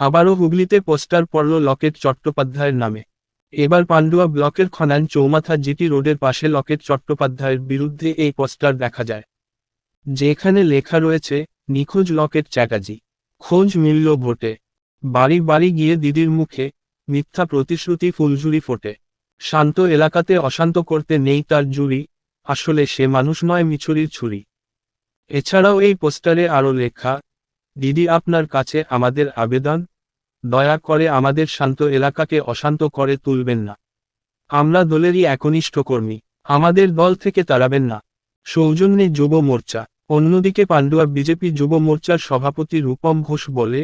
আবারও হুগলিতে পোস্টার পড়ল লকেট চট্টোপাধ্যায়ের নামে। এবার পান্ডুয়া ব্লকের খনান চৌমাথা জিটি রোডের পাশে লকেট চট্টোপাধ্যায়ের বিরুদ্ধে এই পোস্টার দেখা যায়, যেখানে লেখা রয়েছে, নিখোঁজ লকেট চ্যাটার্জি, খোঁজ মিলল ভোটে। বাড়ি বাড়ি গিয়ে দিদির মুখে মিথ্যা প্রতিশ্রুতি ফুলঝুরি ফোটে। শান্ত এলাকাতে অশান্ত করতে নেই তার জুড়ি, আসলে সে মানুষ নয় মিছরির ছুরি। এছাড়াও এই পোস্টারে আরও লেখা, দিদি আপনার কাছে আমাদের আবেদন, দয়া করে আমাদের শান্ত এলাকাকে অশান্ত করে তুলবেন না। আমরা দলেরই একনিষ্ঠ কর্মী, আমাদের দল থেকে তাড়াবেন না। সৌজন্যে যুব মোর্চা। অন্যদিকে পান্ডুয়া বিজেপি যুব মোর্চার সভাপতি রূপম ঘোষ বলে,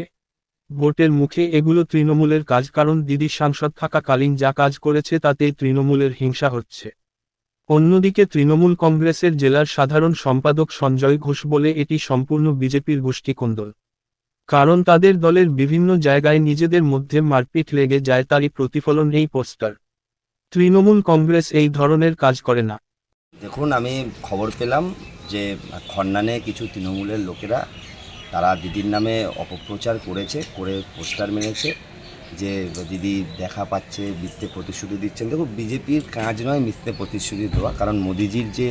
ভোটের মুখে এগুলো তৃণমূলের কাজ, কারণ দিদি সাংসদ থাকাকালীন যা কাজ করেছে তাতেই তৃণমূলের হিংসা হচ্ছে। অন্যদিকে তৃণমূল কংগ্রেসের জেলার সাধারণ সম্পাদক সঞ্জয় ঘোষ বলে, এটি সম্পূর্ণ বিজেপির গোষ্ঠীকন্দল, কারণ তাদের দলের বিভিন্ন জায়গায় নিজেদের মধ্যে মারপিট লেগে যায়, তারই প্রতিফলন এই পোস্টার। তৃণমূল কংগ্রেস এই ধরনের কাজ করে না। দেখুন, আমি খবর পেলাম যে খন্নানে কিছু তৃণমূলের লোকেরা তারা দিদির নামে অপপ্রচার করে পোস্টার মেরেছে যে দিদি দেখা পাচ্ছে, মিথ্যে প্রতিশ্রুতি দিচ্ছেন। দেখুন, বিজেপির কাজ নয় মিথ্যে প্রতিশ্রুতি দেওয়া, কারণ মোদিজির যে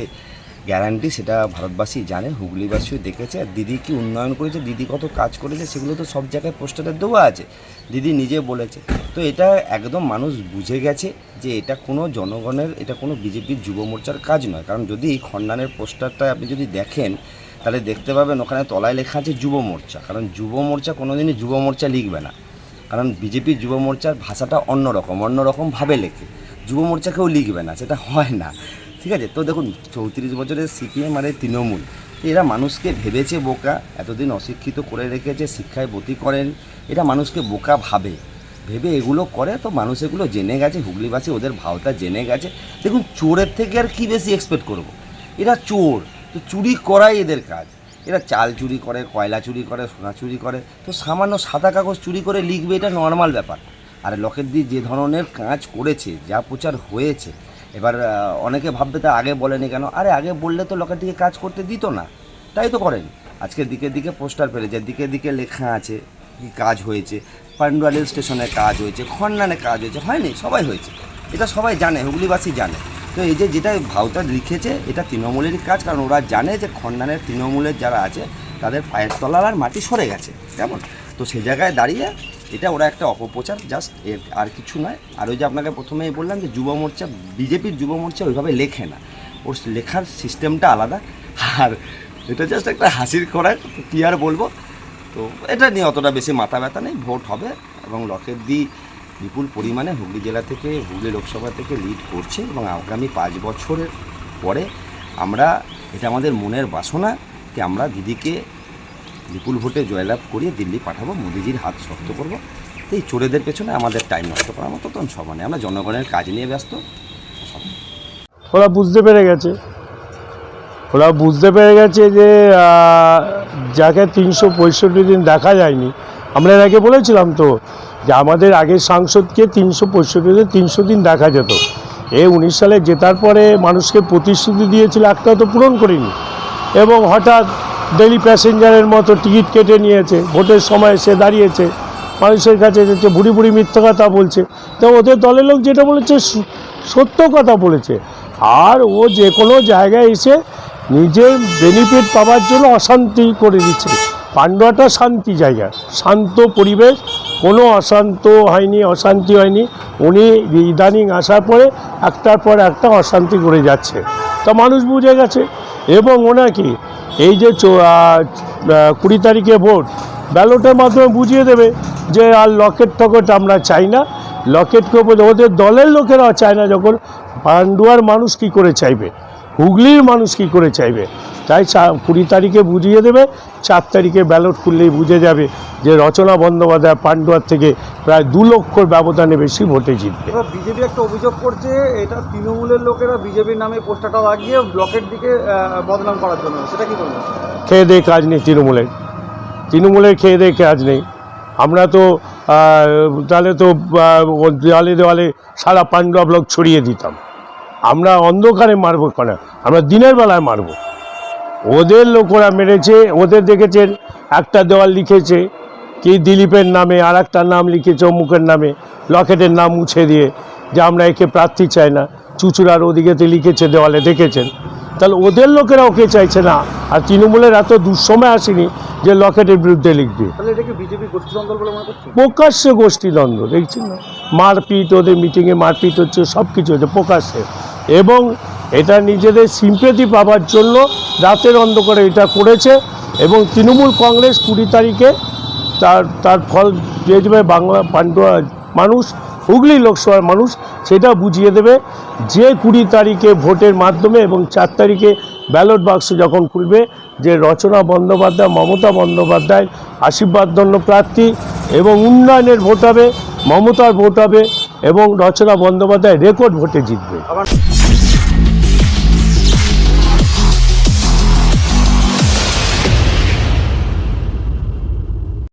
গ্যারান্টি সেটা ভারতবাসী জানে, হুগলিবাসীও দেখেছে। আর দিদি কি উন্নয়ন করেছে, দিদি কত কাজ করেছে, সেগুলো তো সব জায়গায় পোস্টারে দেওয়া আছে, দিদি নিজে বলেছে। তো এটা একদম মানুষ বুঝে গেছে যে এটা কোনো জনগণের, এটা কোনো বিজেপির যুব মোর্চার কাজ নয়। কারণ যদি খন্নানের পোস্টারটা আপনি যদি দেখেন তাহলে দেখতে পাবেন ওখানে তলায় লেখা আছে যুব মোর্চা। কারণ যুব মোর্চা কোনোদিনই যুব মোর্চা লিখবে না, কারণ বিজেপির যুব মোর্চার ভাষাটা অন্যরকমভাবে লেখে। যুব মোর্চা কেউ লিখবে না, সেটা হয় না, ঠিক আছে। তো দেখুন, 34 বছরের সিপিএম আর তৃণমূল, এরা মানুষকে ভেবেছে বোকা, এতদিন অশিক্ষিত করে রেখেছে, শিক্ষায় বতি করেন, এটা মানুষকে বোকা ভেবে এগুলো করে। তো মানুষ এগুলো জেনে গেছে, হুগলিবাসী ওদের ভাওতা জেনে গেছে। দেখুন, চোরের থেকে আর কি বেশি এক্সপেক্ট করব, এরা চোর, তো চুরি করাই এদের কাজ। এরা চাল চুরি করে, কয়লা চুরি করে, সোনা চুরি করে, তো সামান্য সাদা কাগজ চুরি করে লিখবে, এটা নর্মাল ব্যাপার। আর লকেট দি যে ধরনের কাজ করেছে, যা প্রচার হয়েছে, এবার অনেকে ভাববে তা আগে বলেনি কেন। আরে আগে বললে তো লকেট দিকে কাজ করতে দিত না, তাই তো করেন। আজকে দিকে পোস্টার ফেলেছে, দিকে লেখা আছে কি কাজ হয়েছে। পান্ডুয়া রেল স্টেশনে কাজ হয়েছে, খন্নানে কাজ হয়েছে, হয়নি, সবাই হয়েছে, এটা সবাই জানে, হুগলিবাসী জানে। তো এই যে যেটা ভাওতা লিখেছে, এটা তৃণমূলেরই কাজ, কারণ ওরা জানে যে খন্নানের তৃণমূলের যারা আছে তাদের পায়ের তলার আর মাটি সরে গেছে, কেমন। তো সেই জায়গায় দাঁড়িয়ে এটা ওরা একটা অপপ্রচার, জাস্ট এর আর কিছু নয়। আর ওই যে আপনাকে প্রথমেই বললাম যে যুব মোর্চা, বিজেপির যুব মোর্চা ওইভাবে লেখে না, ওর লেখার সিস্টেমটা আলাদা। আর এটা জাস্ট একটা হাসির খোরাক, কী আর বলবো। তো এটা নিয়ে অতটা বেশি মাথা ব্যথা নেই, ভোট হবে এবং লকেট দি বিপুল পরিমাণে হুগলি জেলা থেকে, হুগলি লোকসভা থেকে লিড করছে এবং আগামী 5 বছরের পরে আমরা, এটা আমাদের মনের বাসনা যে আমরা দিদিকে বিপুল ভোটে জয়লাভ করিয়ে দিল্লি পাঠাবো, মোদিজির হাত শক্ত করবো। এই চোরেদের পেছনে আমাদের টাইম নষ্ট করার মতো তখন সব নেই, আমরা জনগণের কাজ নিয়ে ব্যস্ত। ওরা বুঝতে পেরে গেছে যে যাকে 365 দিন দেখা যায়নি। আমরা এর আগে বলেছিলাম তো যে আমাদের আগের সাংসদকে 365 দিন দেখা যেত। 19 সালে জেতার পরে মানুষকে প্রতিশ্রুতি দিয়েছিল, একটাও তো পূরণ করেনি। এবং হঠাৎ ডেলি প্যাসেঞ্জারের মতো টিকিট কেটে নিয়েছে, ভোটের সময় সে দাঁড়িয়েছে, মানুষের কাছে যেতে বুড়ি মিথ্যা কথা বলছে। তো ওদের দলের লোক যেটা বলেছে সত্য কথা বলেছে। আর ও যে কোনো জায়গায় এসে নিজের বেনিফিট পাওয়ার জন্য অশান্তি করে দিচ্ছে। পান্ডুয়াটা শান্তি জায়গা, শান্ত পরিবেশ, কোনো অশান্তি হয়নি। উনি ইদানিং আসার পরে একটার পর একটা অশান্তি করে যাচ্ছে, তা মানুষ বুঝে গেছে। এবং ওনাকে এই যে 20 তারিখে ভোট, ব্যালটের মাধ্যমে বুঝিয়ে দেবে যে আর লকেট আমরা চাই না। লকেটকে ওদের দলের লোকেরা চায় না, যখন পান্ডুয়ার মানুষ কি করে চাইবে, হুগলির মানুষ কি করে চাইবে। তাই 20 তারিখে বুঝিয়ে দেবে, 4 তারিখে ব্যালট খুললেই বুঝে যাবে যে রচনা বন্দ্যোপাধ্যায় পান্ডুয়ার থেকে প্রায় 2 লক্ষর ব্যবধানে বেশি ভোটে জিতবে। এবার বিজেপি একটা অভিযোগ করছে, এটা তৃণমূলের লোকেরা বিজেপির নামে পোস্টারটা লাগিয়ে ব্লকের দিকে বদনাম করার জন্য, সেটা কি বলবেন? খেয়ে দেয়ে কাজ নেই তৃণমূলের খেয়ে দেয়ে কাজ নেই। আমরা তো তাহলে তো দেওয়ালে সারা পান্ডুয়া ব্লক ছড়িয়ে দিতাম। আমরা অন্ধকারে মারবো কেন, আমরা দিনের বেলায় মারবো। ওদের লোকেরা মেরেছে, ওদের দেখেছেন একটা দেওয়াল লিখেছে কি দিলীপের নামে আর একটা নাম লিখেছে অমুকের নামে, লকেটের নাম মুছে দিয়ে, যে আমরা একে প্রার্থী চাই না। চুচুড়ার ওদিকেতে লিখেছে দেওয়ালে, দেখেছেন। তাহলে ওদের লোকেরা ওকে চাইছে না, আর তৃণমূলের এত দুঃসময় আসেনি যে লকেটের বিরুদ্ধে লিখবে। তাহলে এটা কি বিজেপি গোষ্ঠীদ্বন্দ্ব বলে মনে করছেন? প্রকাশ্যে গোষ্ঠীদ্বন্দ্ব, দেখছেন না, মারপিট, ওদের মিটিংয়ে মারপিট হচ্ছে, সব কিছু হচ্ছে প্রকাশ্যে। এবং এটা নিজেদের সিম্পেথি পাওয়ার জন্য রাতের অন্ধকারে এটা করেছে। এবং তৃণমূল কংগ্রেস 20 তারিখে তার ফল দিয়ে দেবে বাংলা পান্ডুয়া মানুষ, হুগলি লোকসভার মানুষ সেটা বুঝিয়ে দেবে। যে 20 তারিখে ভোটের মাধ্যমে এবং 4 তারিখে ব্যালট বাক্স যখন খুলবে, যে রচনা বন্দ্যোপাধ্যায়, মমতা বন্দ্যোপাধ্যায় আশীর্বাদধন্য প্রার্থী, এবং উন্নয়নের ভোট হবে, মমতার ভোট হবে, এবং রচনা বন্দ্যোপাধ্যায় রেকর্ড ভোটে জিতবে।